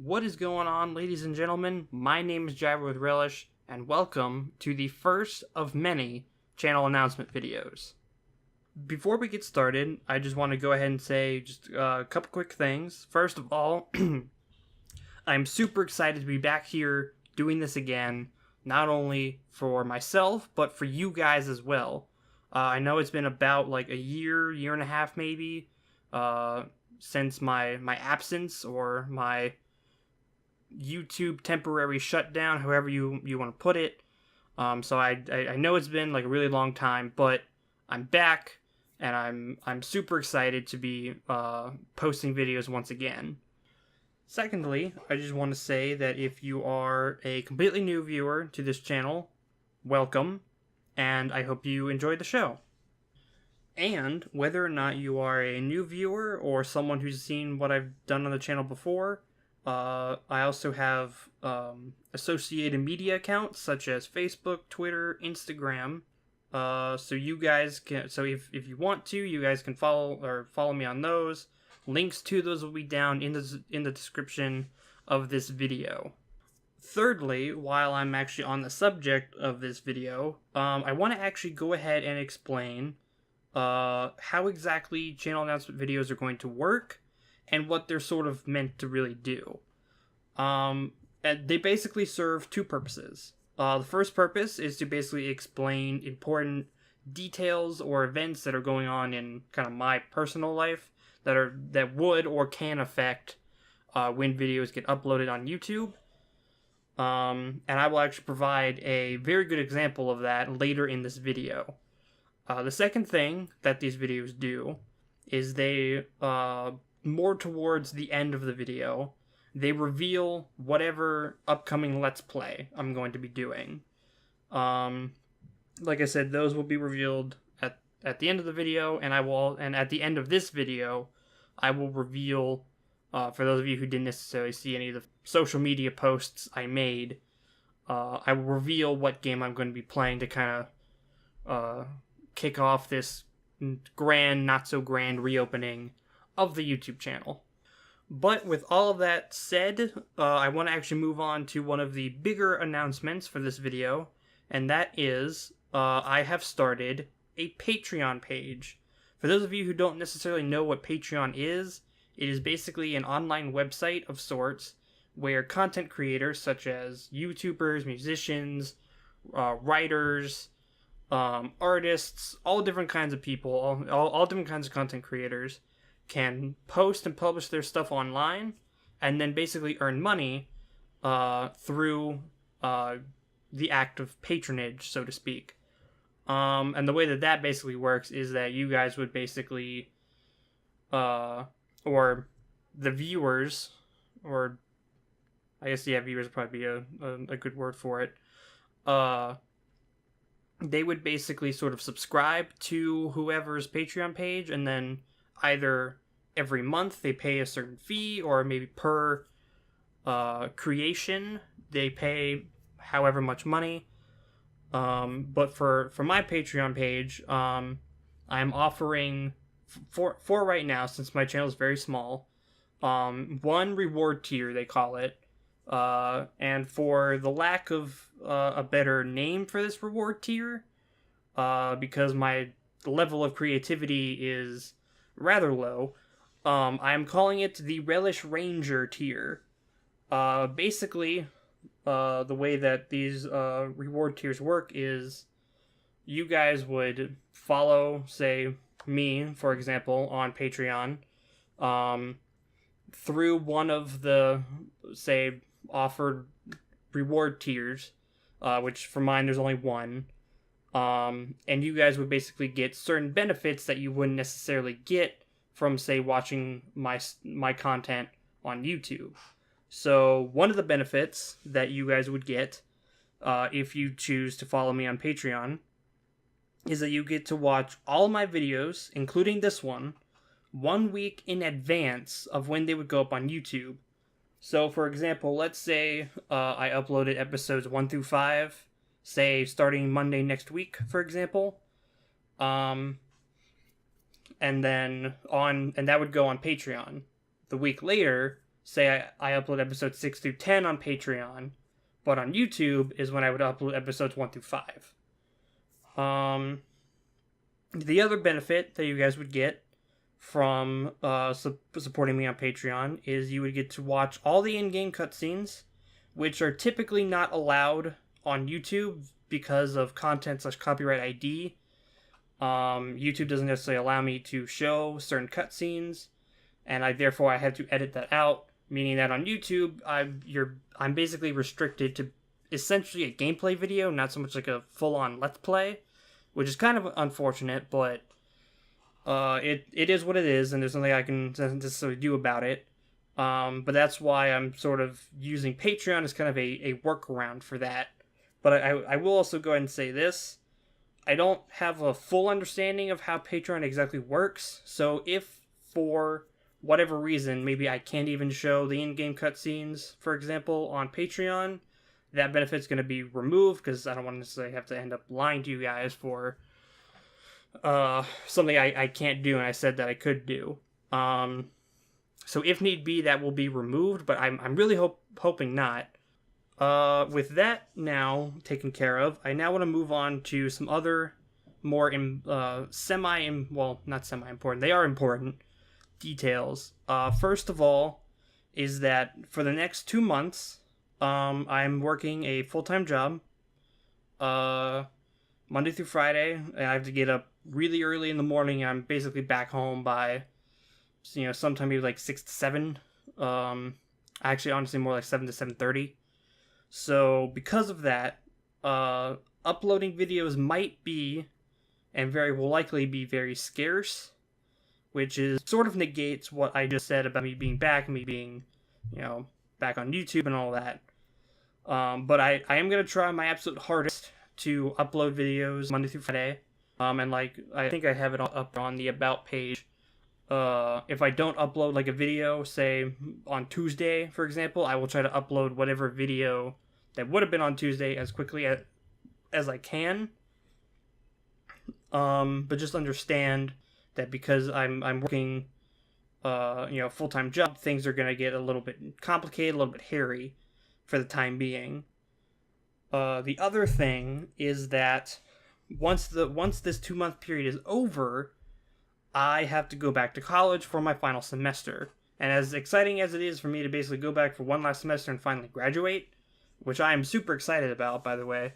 What is going on, ladies and gentlemen? My name is JyroWithRelish, and welcome to the first of many channel announcement videos. Before we get started, I just want to go ahead and say just a couple quick things. First of all, I'm super excited to be back here doing this again, not only for myself, but for you guys as well. I know it's been about like a year and a half maybe, since my absence or my YouTube temporary shutdown, however you want to put it. So I know it's been like a really long time, but I'm back and I'm super excited to be posting videos once again. Secondly, I just want to say that if you are a completely new viewer to this channel, welcome, and I hope you enjoy the show. And whether or not you are a new viewer or someone who's seen what I've done on the channel before, I also have associated media accounts such as Facebook, Twitter, Instagram. So you guys can. So if you want to, you guys can follow me on those. Links to those will be down in the description of this video. Thirdly, while I'm actually on the subject of this video, I want to actually go ahead and explain how exactly channel announcement videos are going to work and what they're sort of meant to really do. And they basically serve two purposes. The first purpose is to basically explain important details or events that are going on in kind of my personal life that would or can affect when videos get uploaded on YouTube. And I will actually provide a very good example of that later in this video. The second thing that these videos do is they, more towards the end of the video, they reveal whatever upcoming Let's Play I'm going to be doing. Like I said, those will be revealed at the end of the video, and at the end of this video, I will reveal, for those of you who didn't necessarily see any of the social media posts I made, I will reveal what game I'm going to be playing to kind of kick off this grand, not so grand reopening of the YouTube channel. But with all of that said, I want to actually move on to one of the bigger announcements for this video, and that is I have started a Patreon page. For those of you who don't necessarily know what Patreon is, it is basically an online website of sorts where content creators such as YouTubers, musicians, writers, artists, all different kinds of people, all different kinds of content creators can post and publish their stuff online and then basically earn money through the act of patronage, so to speak. And the way that basically works is that you guys would basically, or the viewers, or I guess, yeah, viewers would probably be a good word for it, they would basically sort of subscribe to whoever's Patreon page, and then either every month they pay a certain fee, or maybe per creation they pay however much money. But for my Patreon page, I'm offering for right now, since my channel is very small, one reward tier, they call it. And for the lack of a better name for this reward tier, because my level of creativity is rather low, I'm calling it the Relish Ranger tier. Basically, the way that these reward tiers work is you guys would follow, say, me, for example, on Patreon, through one of the, say, offered reward tiers, which for mine there's only one, and you guys would basically get certain benefits that you wouldn't necessarily get from, say, watching my content on YouTube. So one of the benefits that you guys would get, if you choose to follow me on Patreon, is that you get to watch all my videos, including this one 1 week in advance of when they would go up on YouTube. So, for example, let's say I uploaded episodes 1 through 5, say starting Monday next week, for example, and that would go on Patreon. The week later, say I upload episodes 6 through 10 on Patreon, but on YouTube is when I would upload episodes 1 through 5. The other benefit that you guys would get from supporting me on Patreon is you would get to watch all the in-game cutscenes, which are typically not allowed on YouTube because of content/copyright ID. YouTube doesn't necessarily allow me to show certain cutscenes, and I have to edit that out. Meaning that on YouTube, I'm basically restricted to essentially a gameplay video, not so much like a full-on Let's Play, which is kind of unfortunate, but it is what it is, and there's nothing I can necessarily do about it. But that's why I'm sort of using Patreon as kind of a workaround for that. But I will also go ahead and say this. I don't have a full understanding of how Patreon exactly works, so if for whatever reason, maybe I can't even show the in-game cutscenes, for example, on Patreon, that benefit's going to be removed, because I don't want to necessarily have to end up lying to you guys for something I can't do and I said that I could do. So if need be, that will be removed, but I'm really hoping not. With that now taken care of, I now want to move on to some other more not semi-important, they are important, details. First of all, is that for the next 2 months, I'm working a full-time job, Monday through Friday, and I have to get up really early in the morning. I'm basically back home by, sometime maybe like 6 to 7. Actually, honestly, more like 7 to 7:30. So, because of that, uploading videos might be, and very will likely be, very scarce, which is sort of negates what I just said about me being back and me being, back on YouTube and all that. But I am going to try my absolute hardest to upload videos Monday through Friday. And I think I have it up on the About page. If I don't upload a video, say on Tuesday, for example, I will try to upload whatever video that would have been on Tuesday as quickly as I can. But just understand that because I'm working, full-time job, things are going to get a little bit complicated, a little bit hairy for the time being. The other thing is that once this 2-month period is over, I have to go back to college for my final semester. And as exciting as it is for me to basically go back for one last semester and finally graduate, which I am super excited about, by the way,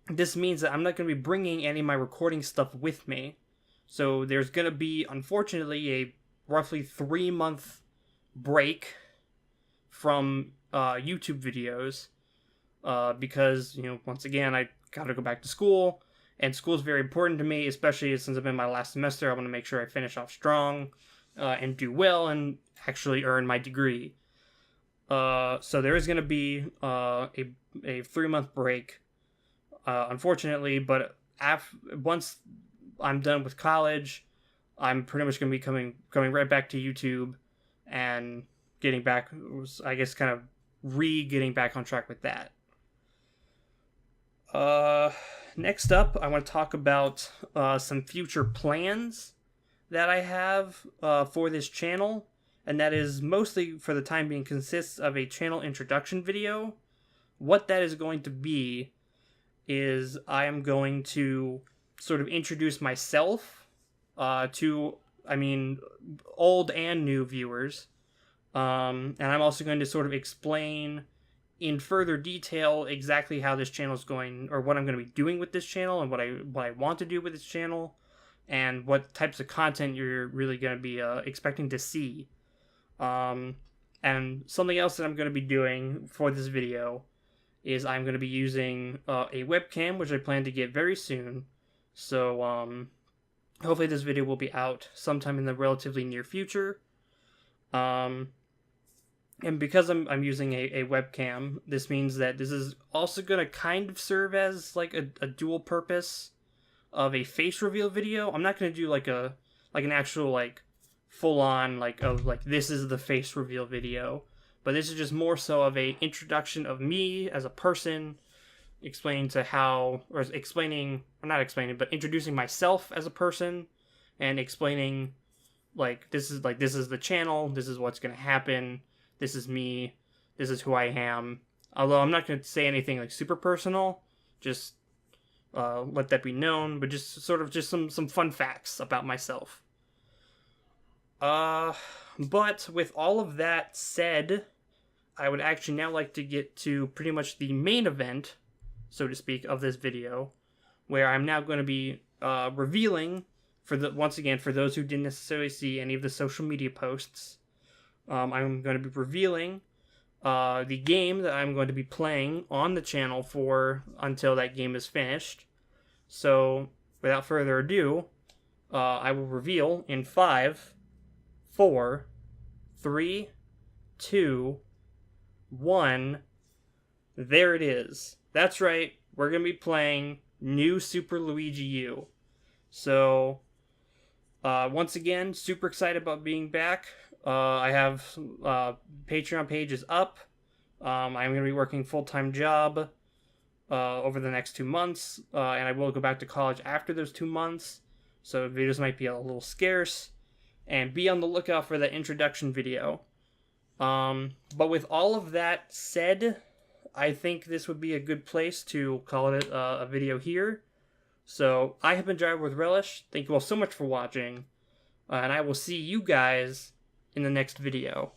this means that I'm not going to be bringing any of my recording stuff with me. So there's going to be, unfortunately, a roughly 3-month break from YouTube videos because, once again, I got to go back to school, and school is very important to me, especially since I'm in my last semester. I want to make sure I finish off strong and do well and actually earn my degree. So there is going to be a 3-month break, unfortunately, but once I'm done with college, I'm pretty much going to be coming right back to YouTube and getting back, I guess, kind of getting back on track with that. Next up, I want to talk about some future plans that I have for this channel, and that is mostly, for the time being, consists of a channel introduction video. What that is going to be is I am going to sort of introduce myself to, old and new viewers, and I'm also going to sort of explain in further detail exactly how this channel is going, or what I'm going to be doing with this channel, and what I want to do with this channel, and what types of content you're really going to be expecting to see. And something else that I'm going to be doing for this video is I'm going to be using a webcam, which I plan to get very soon. So hopefully this video will be out sometime in the relatively near future. And because I'm using a webcam, this means that this is also going to kind of serve as like a dual purpose of a face reveal video. I'm not going to do an actual full on this is the face reveal video, but this is just more so of a introduction of me as a person, introducing myself as a person, and explaining this is the channel, this is what's gonna happen, this is me, this is who I am. Although I'm not gonna say anything like super personal, just let that be known, but just sort of just some fun facts about myself. But with all of that said, I would actually now like to get to pretty much the main event, so to speak, of this video, where I'm now going to be revealing, once again, for those who didn't necessarily see any of the social media posts, I'm going to be revealing the game that I'm going to be playing on the channel for until that game is finished. So, without further ado, I will reveal in 5, 4, 3, 2, 1. There it is. That's right, we're going to be playing New Super Luigi U. So, once again, super excited about being back. I have Patreon page is up. I'm going to be working full-time job over the next 2 months, and I will go back to college after those 2 months, so videos might be a little scarce, and be on the lookout for that introduction video. But with all of that said, I think this would be a good place to call it a video here. So, I have been JyroWithRelish. Thank you all so much for watching, and I will see you guys in the next video.